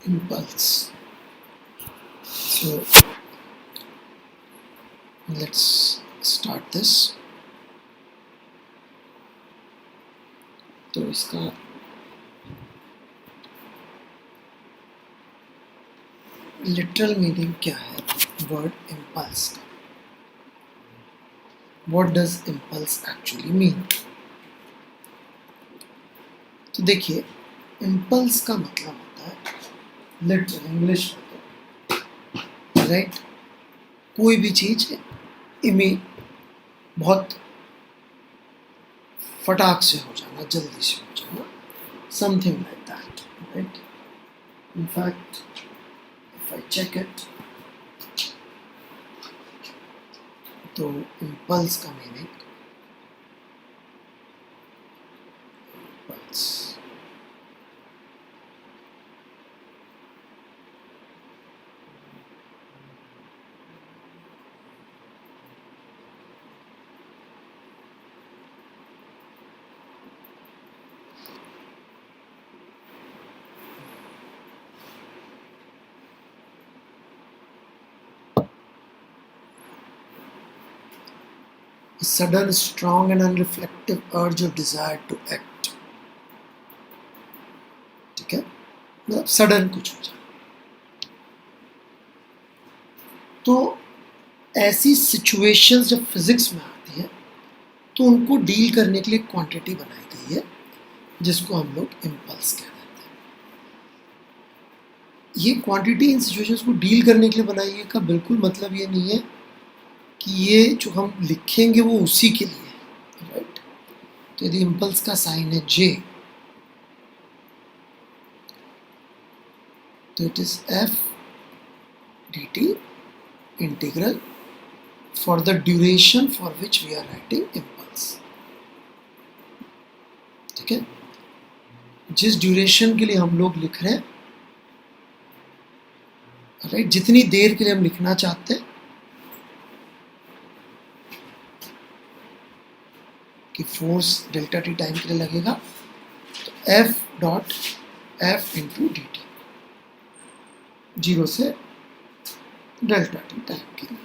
impulse. So let's start this. तो इसका literal meaning क्या है वर्ड इम्पल्स का? What does impulse actually mean? तो देखिए, इम्पल्स का मतलब होता है लिटरल इंग्लिश में, राइट, कोई भी चीज बहुत फटाक से हो जाना, जल्दी से हो जाना, something like that, right. In fact, if I check it, तो इम्पल्स का meaning impulse a sudden, strong and unreflective urge or desire to act. ठीक है, मतलब सडन कुछ हो जाए. तो ऐसी सिचुएशंस जब फिजिक्स में आती है तो उनको डील करने के लिए क्वांटिटी बनाई गई है जिसको हम लोग इम्पल्स कह देते हैं. ये क्वांटिटी इन सिचुएशंस को डील करने के लिए बनाई है का बिल्कुल मतलब ये नहीं है कि ये जो हम लिखेंगे वो उसी के लिए है, राइट. तो यदि इम्पल्स का साइन है जे, तो it is F D T integral for the duration for which we are writing impulse. ठीक है, जिस ड्यूरेशन के लिए हम लोग लिख रहे हैं, राइट, जितनी देर के लिए हम लिखना चाहते हैं कि फोर्स डेल्टा टी टाइम के लिए लगेगा, तो F dot F into D T, 0 से डेल्टा टी टाइम के लिए,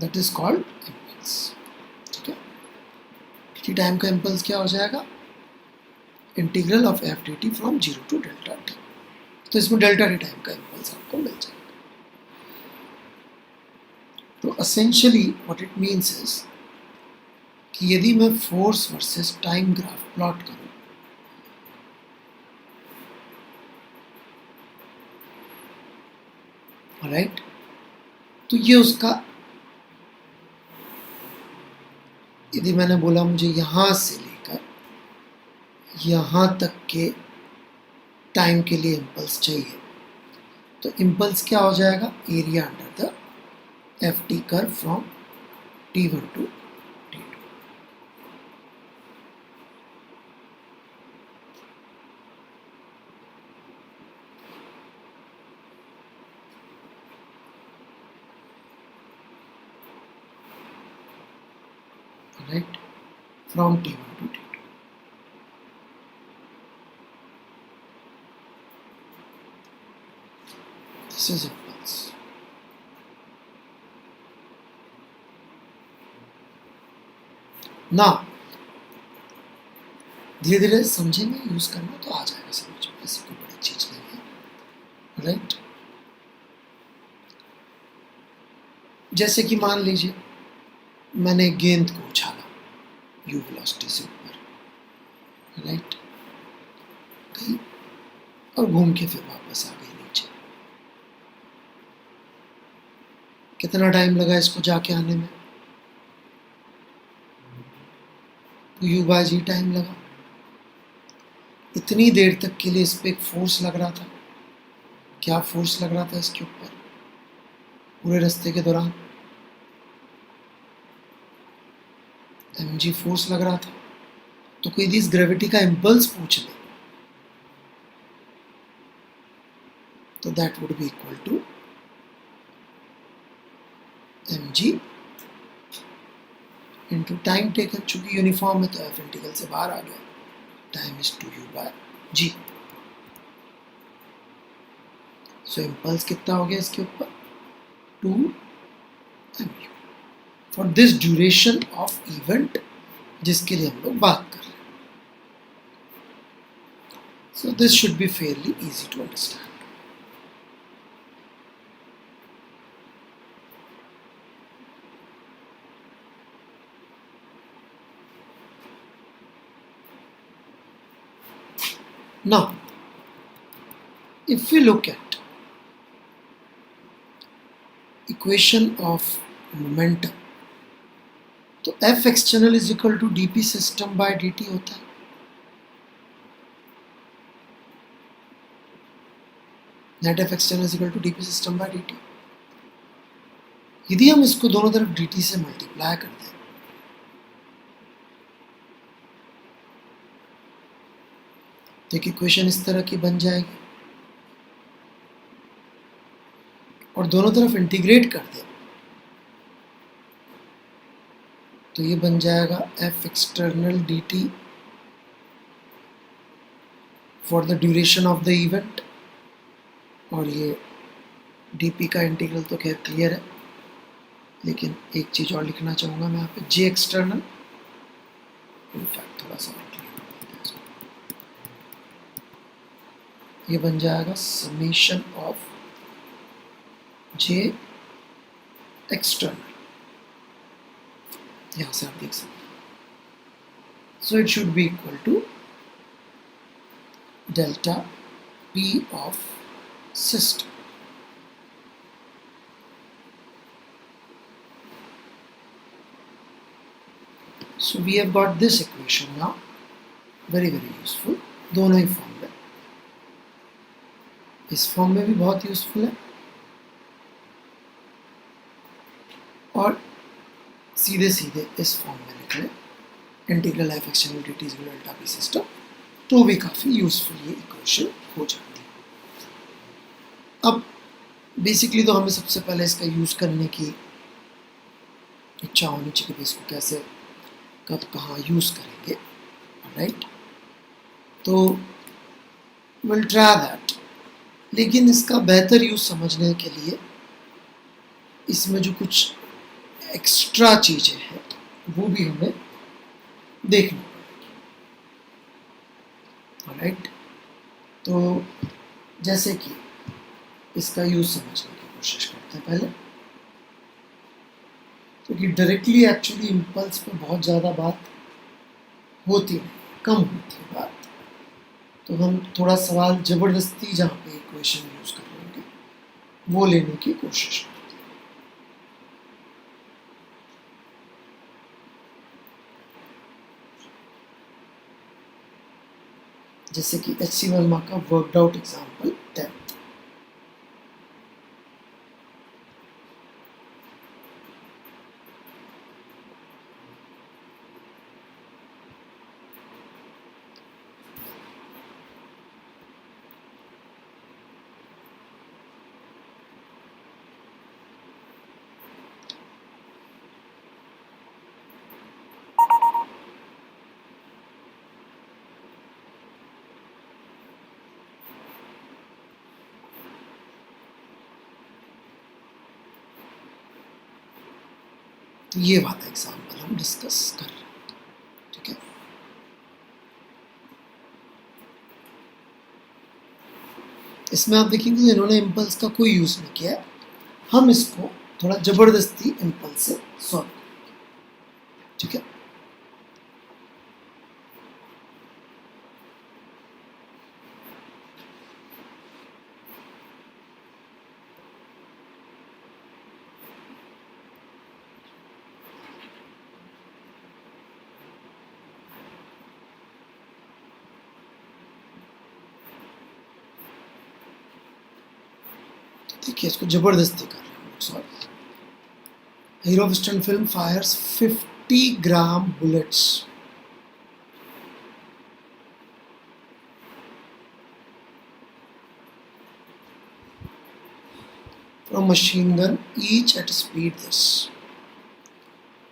दैट इज कॉल्ड इम्पल्स. ठीक है, टी टाइम का इम्पल्स क्या हो जाएगा? Integral of F D T from 0 to delta T. तो इसमें डेल्टा टी टाइम का इम्पल्स आपको मिल जाएगा. तो essentially what it means is कि यदि मैं force versus time graph plot करूं, राइट, तो ये उसका, यदि मैंने बोला मुझे यहां से लेकर यहां तक के टाइम के लिए इम्पल्स चाहिए, तो इम्पल्स क्या हो जाएगा? Area under the F T curve from T1 to T2. Right, from T1 to T2. This is impulse. ना धीरे धीरे समझेंगे, यूज करना तो आ जाएगा समझ में, ऐसी कोई बड़ी चीज नहीं है, राइट. जैसे कि मान लीजिए मैंने गेंद को उछाला यू वेलोसिटी से ऊपर, राइट, गई और घूम के फिर वापस आ गई नीचे. कितना टाइम लगा इसको जाके आने में? यू बाय जी टाइम लगा. इतनी देर तक के लिए इस पर एक फोर्स लग रहा था. क्या फोर्स लग रहा था इसके ऊपर पूरे रास्ते के दौरान? mg फोर्स लग रहा था. तो कोई इस ग्रेविटी का इम्पल्स पूछ ले तो that would be equal to mg into time taken. चूंकि यूनिफॉर्म है तो एफ इंटीग्रल से बाहर आ गया. Time is 2u/g। So impulse कितना हो गया इसके ऊपर 2mu for this duration of event जिसके लिए हम लोग बात कर रहे हैं। So this should be fairly easy to understand. Now, if we look at equation of momentum, तो F external is equal to dp system by dt होता है। Net F external is equal to dp system by dt। यदि हम इसको दोनों तरफ dt से multiply कर दें तो एक इक्वेशन इस तरह की बन जाएगी, और दोनों तरफ इंटीग्रेट कर दें तो ये बन जाएगा F external dt for the duration of the event, और ये dp का इंटीग्रल तो खैर क्लियर है, लेकिन एक चीज़ और लिखना चाहूँगा मैं यहाँ पे J एक्सटर्नल, इनफैक्ट थोड़ा सा ये बन जाएगा समेशन ऑफ J एक्सटर्नल, यहाँ से आप देख सकते हैं। So it should be equal to delta P of system. So we have got this equation now, very useful, दोनों ही फॉर्म में, इस फॉर्म में भी बहुत यूजफुल है और सीधे सीधे इस फॉर्म में लिख लें integral F external dt is delta P system, तो भी काफ़ी यूजफुल ये इक्वेशन हो जाती है। अब बेसिकली तो हमें सबसे पहले इसका यूज़ करने की इच्छा होनी चाहिए कि इसको कैसे कब कहाँ यूज़ करेंगे, राइट? तो विल ट्राई दैट, लेकिन इसका बेहतर यूज़ समझने के लिए इसमें जो कुछ एक्स्ट्रा चीज़ें हैं वो भी हमें देखनी पड़ेगी, राइट? तो जैसे कि इसका यूज़ समझने की कोशिश करते हैं पहले, क्योंकि डायरेक्टली एक्चुअली इम्पल्स पे बहुत ज़्यादा बात होती है, कम होती है बात, तो हम थोड़ा सवाल ज़बरदस्ती जहाँ पे इक्वेशन यूज़ कर लेंगे वो लेने की कोशिश करते हैं। जैसे कि HC वर्मा का वर्कड आउट एग्जाम्पल 10। तो ये वाला एग्जाम्पल हम डिस्कस कर रहे हैं, ठीक है? इसमें आप देखेंगे तो इन्होंने इम्पल्स का कोई यूज़ नहीं किया है, हम इसको थोड़ा ज़बरदस्ती इम्पल्स से सॉल्व करेंगे, ठीक है? देखिए इसको ज़बरदस्ती कर रहे हैं sorry. Hero western film fires 50 gram bullets from machine gun, each at speed this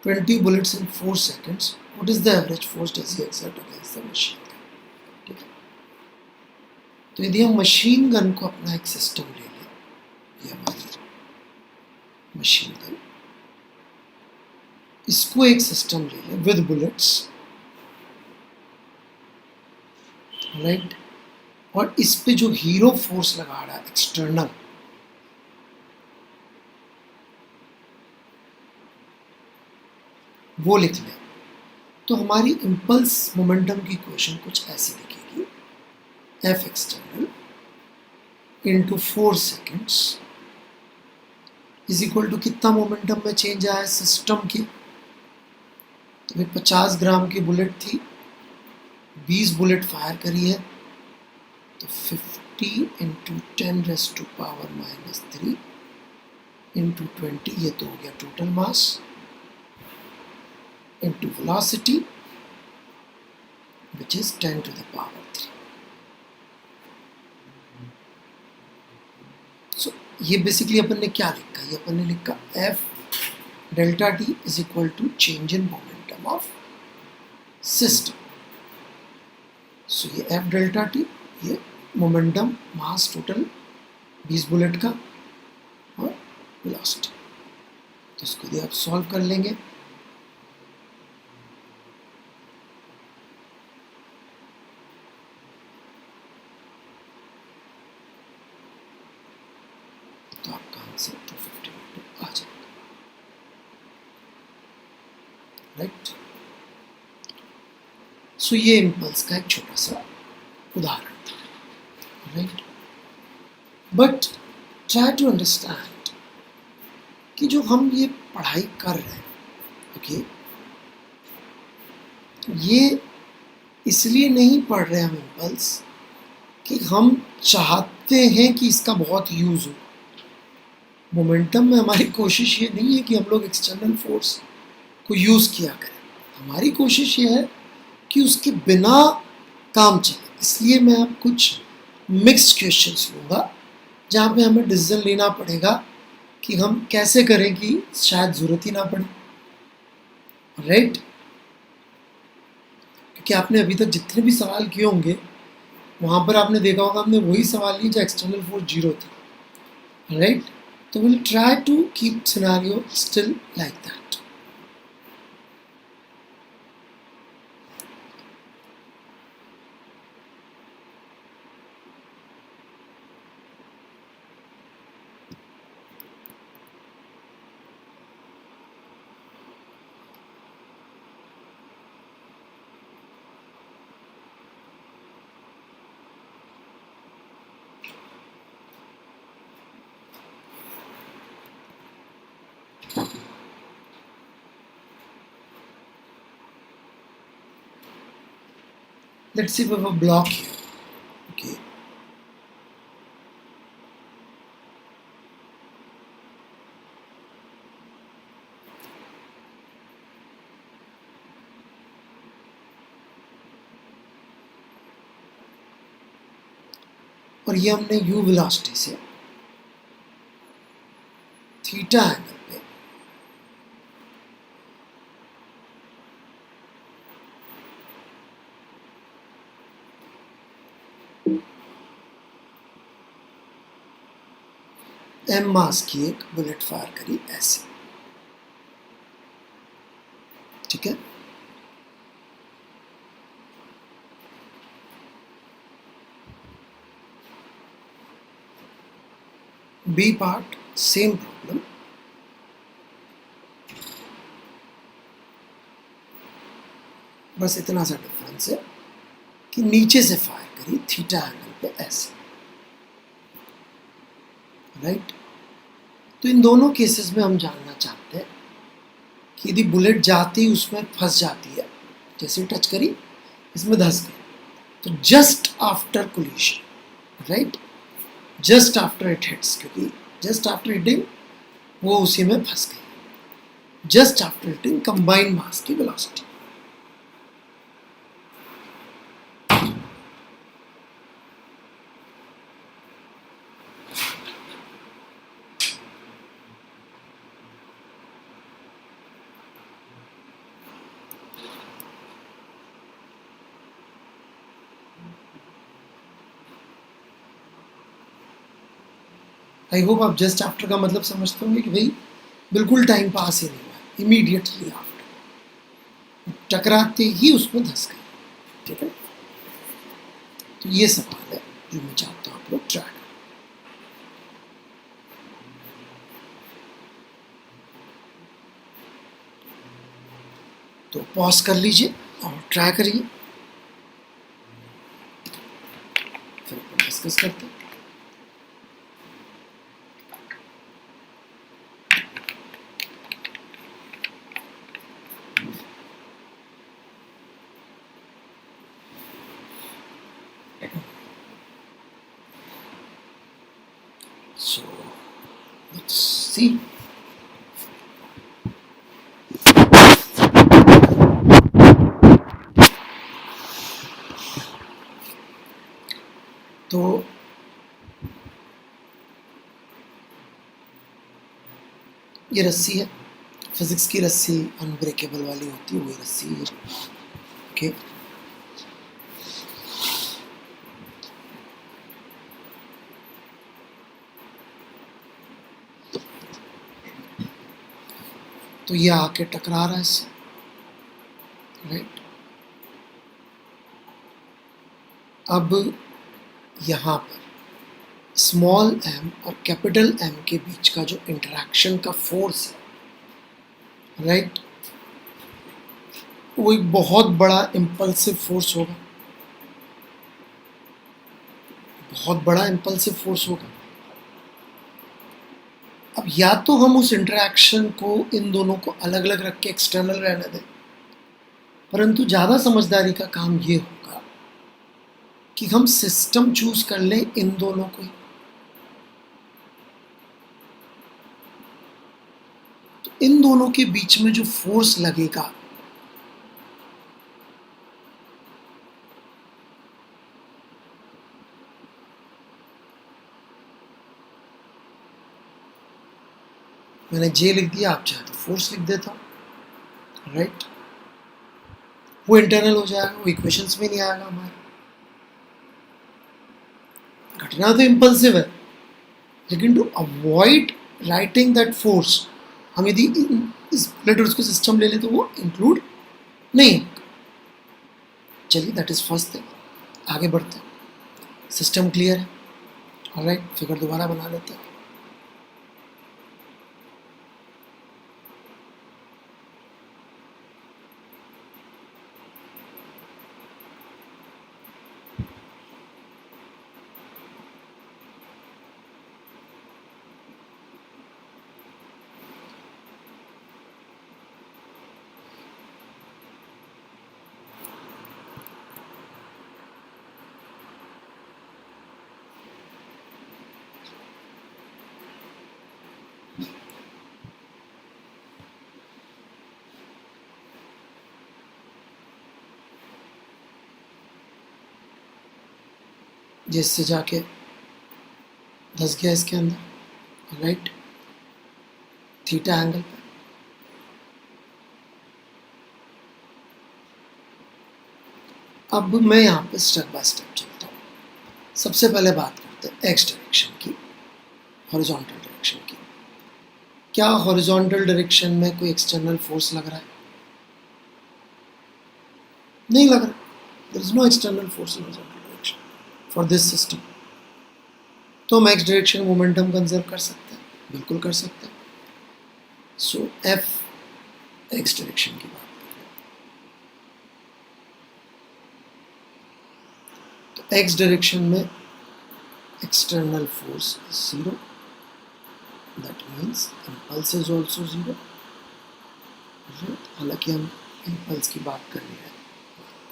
20 bullets in 4 seconds. What is the average force does he exert against the machine gun? तो यदि हम मशीन गन को अपना एक system ले लें, ये हमारी मशीन गन, इसको एक सिस्टम ले लें विद बुलेट्स, राइट, और इस पे जो हीरो फोर्स लगा रहा है एक्सटर्नल, वो लिख लें, तो हमारी इम्पल्स मोमेंटम की इक्वेशन कुछ ऐसी दिखेगी, F external into 4 seconds is equal to कितना मोमेंटम में चेंज आया सिस्टम की। तो 50 ग्राम की बुलेट थी, 20 बुलेट फायर करी है, तो 50 इंटू 10⁻³ इंटू 20, ये तो हो गया total mass, into velocity which is 10⁻³ सो ये बेसिकली अपन ने क्या लिखा, ये अपन ने लिखा F delta T is equal to change in momentum of system. So ये एफ डेल्टा टी, ये मोमेंटम मास टोटल 20 बुलेट का और वेलोसिटी, तो इसको यदि आप सॉल्व कर लेंगे तो आपका आंसर 250 आ जाएगा, राइट। सो ये इम्पल्स का एक छोटा सा उदाहरण था, right. But try to understand कि जो हम ये पढ़ाई कर रहे हैं, ओके, ये इसलिए नहीं पढ़ रहे हम इम्पल्स कि हम चाहते हैं कि इसका बहुत यूज हो। मोमेंटम में हमारी कोशिश ये नहीं है कि हम लोग एक्सटर्नल फोर्स को यूज किया करें, हमारी कोशिश ये है कि उसके बिना काम चले। इसलिए मैं अब कुछ मिक्स्ड क्वेश्चंस लूँगा जहाँ पे हमें डिसीजन लेना पड़ेगा कि हम कैसे करें कि शायद ज़रूरत ही ना पड़े, राइट। क्योंकि आपने अभी तक जितने भी सवाल किए होंगे वहाँ पर आपने देखा होगा हमने वही सवाल लिए जो एक्सटर्नल फोर्स 0 था, राइट। तो will try to keep scenario still like that. Let's see we have a block here, okay. और ये हमने u वेलोसिटी से थीटा एंगल पे m मास की एक बुलेट फायर करी ऐसे, ठीक है। बी पार्ट सेम प्रॉब्लम, बस इतना सा डिफरेंस है कि नीचे से फायर करी थीटा एंगल पे ऐसे, राइट। तो इन दोनों केसेस में हम जानना चाहते हैं कि यदि बुलेट जाती उसमें फंस जाती है, जैसे टच करी इसमें धंस गई, तो just after collision, right, just after it hits, क्योंकि जस्ट आफ्टर हिटिंग वो उसी में फंस गई, just after hitting combined mass की वेलोसिटी। आई होप आप जस्ट आफ्टर का मतलब समझते होंगे कि भाई बिल्कुल टाइम पास ही नहीं हुआ, इमीडिएटली आफ्टर टकराते ही उसमें धंस गई। ठीक है, तो ये सवाल है जो मैं चाहता हूँ आप लोग ट्राई करें। तो पॉज कर लीजिए और ट्राई करिए, फिर अपन डिस्कस करते हैं। So let's see. तो ये रस्सी है, फिजिक्स की रस्सी अनब्रेकेबल वाली होती है, वही रस्सी है। ओके, तो ये आके टकरा रहा है इससे, राइट। अब यहाँ पर स्मॉल एम और कैपिटल एम के बीच का जो इंटरेक्शन का फोर्स है, राइट, वो एक बहुत बड़ा इम्पल्सिव फोर्स होगा, बहुत बड़ा इम्पल्सिव फोर्स होगा। अब या तो हम उस इंटरेक्शन को, इन दोनों को अलग अलग रख के एक्सटर्नल रहने दें, परंतु ज़्यादा समझदारी का काम ये होगा कि हम सिस्टम चूज कर लें इन दोनों को ही। तो इन दोनों के बीच में जो फोर्स लगेगा मैंने जे लिख दिया, आप चाहे तो फोर्स लिख देता हूँ, राइट। वो इंटरनल हो जाएगा, वो इक्वेशंस में नहीं आएगा हमारे। घटना तो इम्पल्सिव है, लेकिन to avoid writing that force हम यदि इस लेटर्स को सिस्टम ले लें तो वो इंक्लूड नहीं होगा। चलिए, दैट इज फर्स्ट थिंग। आगे बढ़ते हैं। सिस्टम क्लियर है, ऑलराइट। फिगर दोबारा बना लेते हैं। जिससे जाके धस गया इसके अंदर, राइट, थीटा एंगल पे। अब मैं यहाँ पे स्टेप बाय स्टेप चलता हूँ। सबसे पहले बात करते हैं एक्स डायरेक्शन की, हॉरिजॉन्टल डायरेक्शन की। क्या हॉरिजॉन्टल डायरेक्शन में कोई एक्सटर्नल फोर्स लग रहा है? नहीं लग रहा। There is no external force in horizontal direction for this system. तो हम एक्स डायरेक्शन मोमेंटम कंजर्व कर सकते हैं, बिल्कुल कर सकते हैं। सो एफ एक्स डायरेक्शन की बात करें तो एक्स डायरेक्शन में external force is 0, that means impulse is also 0, right? हालांकि हम impulse की बात कर रहे हैं,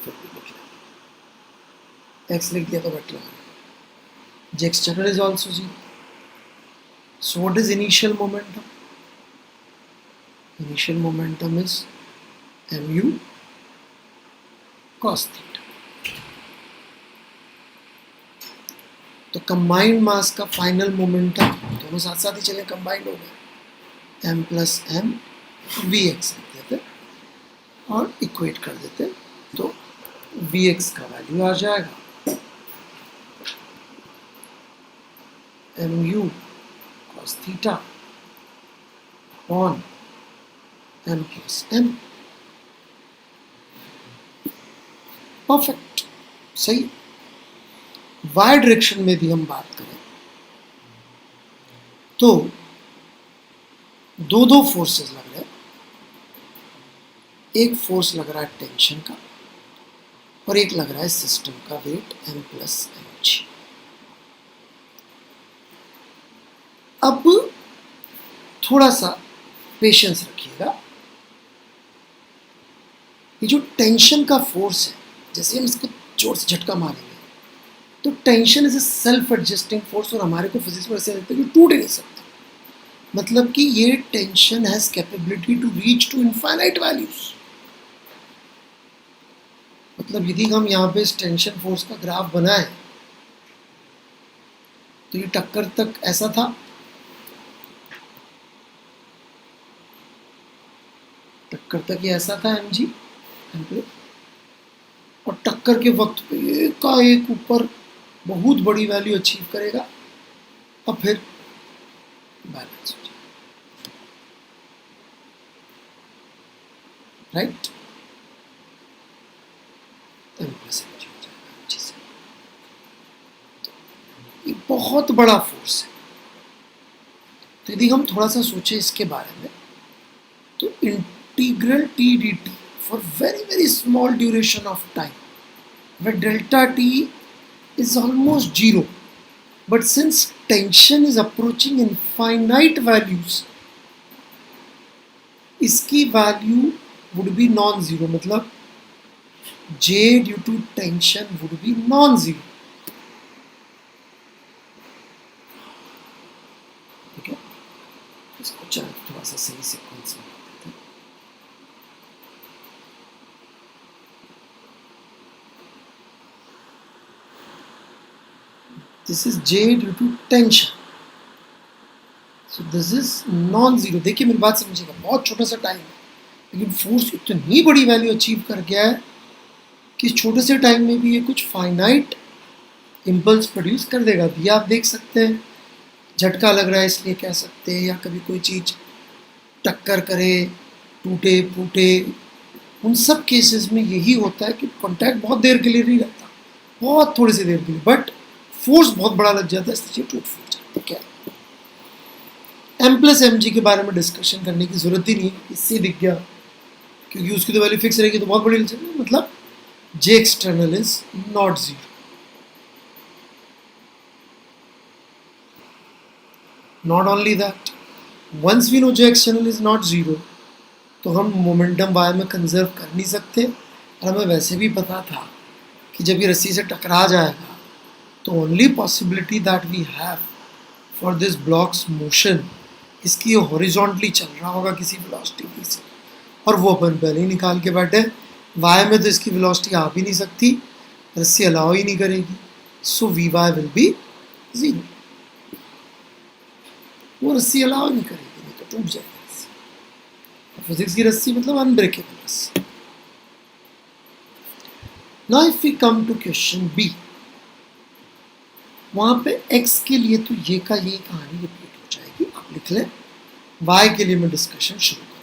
फिर भी लिख लें। x लिख दिया तो बेटर लगा। j external is also 0. So what is initial momentum? Initial momentum is mu cos theta. तो कंबाइंड मास का फाइनल मोमेंटम, दोनों साथ साथ ही चले, कंबाइंड हो गए, m plus M V X लिख देते और इक्वेट कर देते, तो वी एक्स का वैल्यू आ जाएगा mu cos theta upon m plus n। Perfect, सही। y डायरेक्शन में भी हम बात करें तो दो फोर्सेस लग रहे हैं। एक फोर्स लग रहा है टेंशन का और एक लग रहा है सिस्टम का वेट m प्लस mg। अब थोड़ा सा पेशेंस रखिएगा। ये जो टेंशन का फोर्स है, जैसे हम इसको जोर से झटका मारेंगे तो tension is a self adjusting force और हमारे को फिजिक्स में ऐसे लगता है कि टूट ही नहीं सकता। मतलब कि ये tension has capability to reach to infinite values. मतलब यदि हम यहाँ पे इस टेंशन फोर्स का ग्राफ बनाएं तो ये टक्कर तक ऐसा था, टक्कर तक ये ऐसा था mg, और टक्कर के वक्त पे एकाएक ऊपर बहुत बड़ी वैल्यू अचीव करेगा और फिर बैलेंस हो जाएगा, राइट। ये बहुत बड़ा फोर्स है। तो यदि हम थोड़ा सा सोचें इसके बारे में तो integral T D T for very very small duration of time where delta t is almost zero, but since tension is approaching infinite values, इसकी वैल्यू would be non-zero। मतलब J due to tension would be non-zero। ठीक है, इसको चलो थोड़ा सा सही sequence में करते हैं। This is J due to tension, so this is non-zero। देखिए मेरी बात समझिएगा, बहुत छोटा सा टाइम है लेकिन फोर्स इतनी बड़ी वैल्यू अचीव कर गया है कि छोटे से टाइम में भी ये कुछ फाइनाइट इम्पल्स प्रोड्यूस कर देगा। ये आप देख सकते हैं, झटका लग रहा है इसलिए कह सकते हैं, या कभी कोई चीज़ टक्कर करे, टूटे फूटे, उन सब केसेस में यही होता है कि कॉन्टैक्ट बहुत देर के लिए नहीं रहता, बहुत थोड़ी सी देर के लिए, बट फोर्स बहुत बड़ा लग जाता है, इसलिए टूट फूट जाता है। क्या m प्लस mg के बारे में डिस्कशन करने की जरूरत ही नहीं, इससे दिख गया, क्योंकि उसकी तो वैल्यू फिक्स रहेगी तो बहुत बड़ी लग। मतलब j external is not zero. Not only that, once we know j external is not zero तो हम मोमेंटम y में कंजर्व कर नहीं सकते। और हमें वैसे भी पता था कि जब ये रस्सी से टकरा जाएगा तो only possibility that we have for this blocks motion, इसकी हॉरिजॉन्टली चल रहा होगा किसी वेलोसिटी से, और वो अपन पहले ही निकाल के बैठे, y में तो इसकी वेलोसिटी आ भी नहीं सकती, रस्सी अलाउ ही नहीं करेगी, so V Y will be zero. वो रस्सी अलाउ नहीं करेगी, नहीं तो टूट जाएगी रस्सी। फिजिक्स की रस्सी मतलब अनब्रेकेबल रस्सी। Now if we come to question B, वहां पे x के लिए तो ये का ये कहानी रिपीट हो जाएगी, आप लिख लें। y के लिए मैं डिस्कशन शुरू करूँ।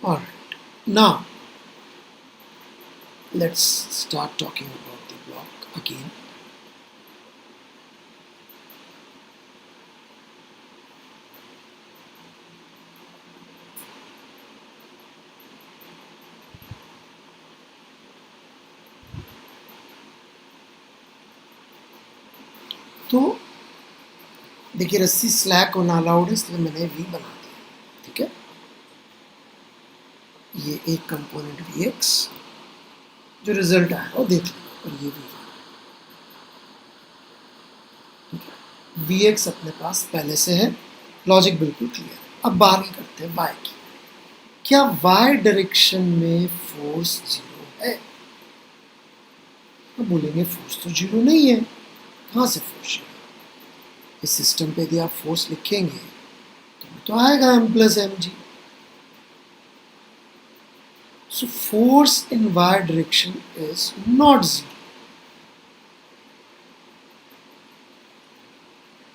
All right, now let's start talking about the block again. तो देखिए रस्सी स्लैक होना अलाउड है, इसलिए मैंने वी बना दिया, ठीक है। ये एक कंपोनेंट वी एक्स, जो रिजल्ट आया वो देख लो, और ये वी एक्स अपने पास पहले से है, लॉजिक बिल्कुल क्लियर। अब बात करते हैं वाई की। क्या वाई डायरेक्शन में फोर्स जीरो है? अब बोलेंगे फोर्स तो जीरो नहीं है, कहाँ से फोर्स जीरो? इस सिस्टम पे यदि आप फोर्स लिखेंगे तो आएगा m plus M G. So force in Y direction is not zero.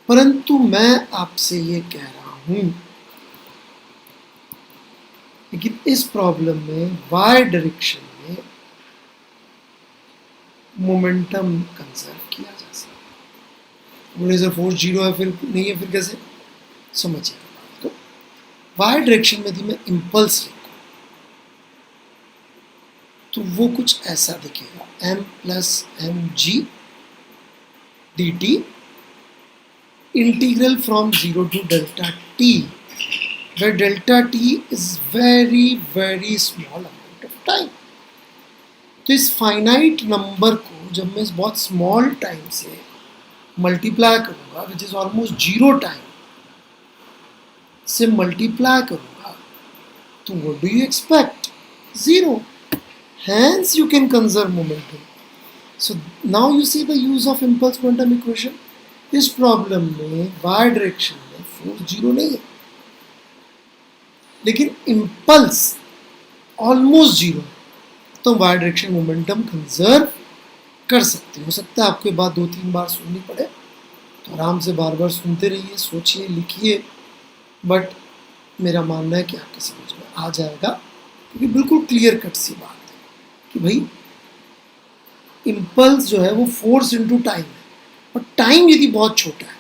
परंतु मैं आपसे ये कह रहा हूं, लेकिन इस प्रॉब्लम में वाई डायरेक्शन में मोमेंटम कंजर्व किया जा सकता है। बोले सर फोर्स जीरो है, फिर नहीं है, फिर कैसे? समझिए, तो वाई डायरेक्शन में यदि मैं इम्पल्स लिखूं तो वो कुछ ऐसा दिखेगा, m plus M G D T integral from 0 to delta t, where delta t is very very small amount of time। तो इस फाइनाइट नंबर को जब मैं इस बहुत स्मॉल टाइम से मल्टीप्लाई करूंगा, which is almost zero time से मल्टीप्लाई करूंगा, तो what do you expect? Zero. Hence you can conserve momentum। So now you see the use of impulse quantum equation। इस प्रॉब्लम में वाई डायरेक्शन में force zero नहीं है, लेकिन impulse almost zero, तो वाई डायरेक्शन मोमेंटम कंजर्व कर सकते हैं। हो सकता है आपको ये बात 2-3 बार सुननी पड़े, तो आराम से बार बार सुनते रहिए, सोचिए, लिखिए, बट मेरा मानना है कि आपके समझ में आ जाएगा, क्योंकि बिल्कुल क्लियर कट सी बात कि भाई इम्पल्स जो है वो फोर्स इनटू टाइम है, और टाइम यदि बहुत छोटा है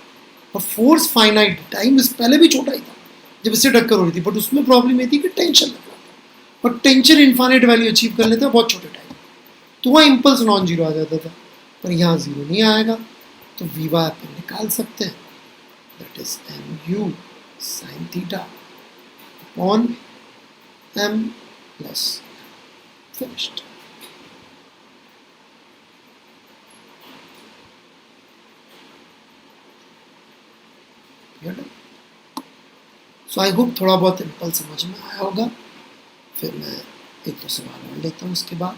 और फोर्स फाइनाइट, टाइम इस पहले भी छोटा ही था जब इससे टक्कर हो रही थी, बट उसमें प्रॉब्लम ये थी कि टेंशन लग रहा था, और टेंशन इन्फाइनाइट वैल्यू अचीव कर लेते हैं बहुत छोटे टाइम, तो वहाँ इम्पल्स नॉन जीरो आ जाता था, पर यहाँ जीरो नहीं आएगा। तो वी वाई अपन निकाल सकते हैं, that is M U sine theta upon M plus finished. So I hope थोड़ा बहुत इम्पल्स समझ में आया होगा। फिर मैं एक दो सवाल और लेता हूँ उसके बाद।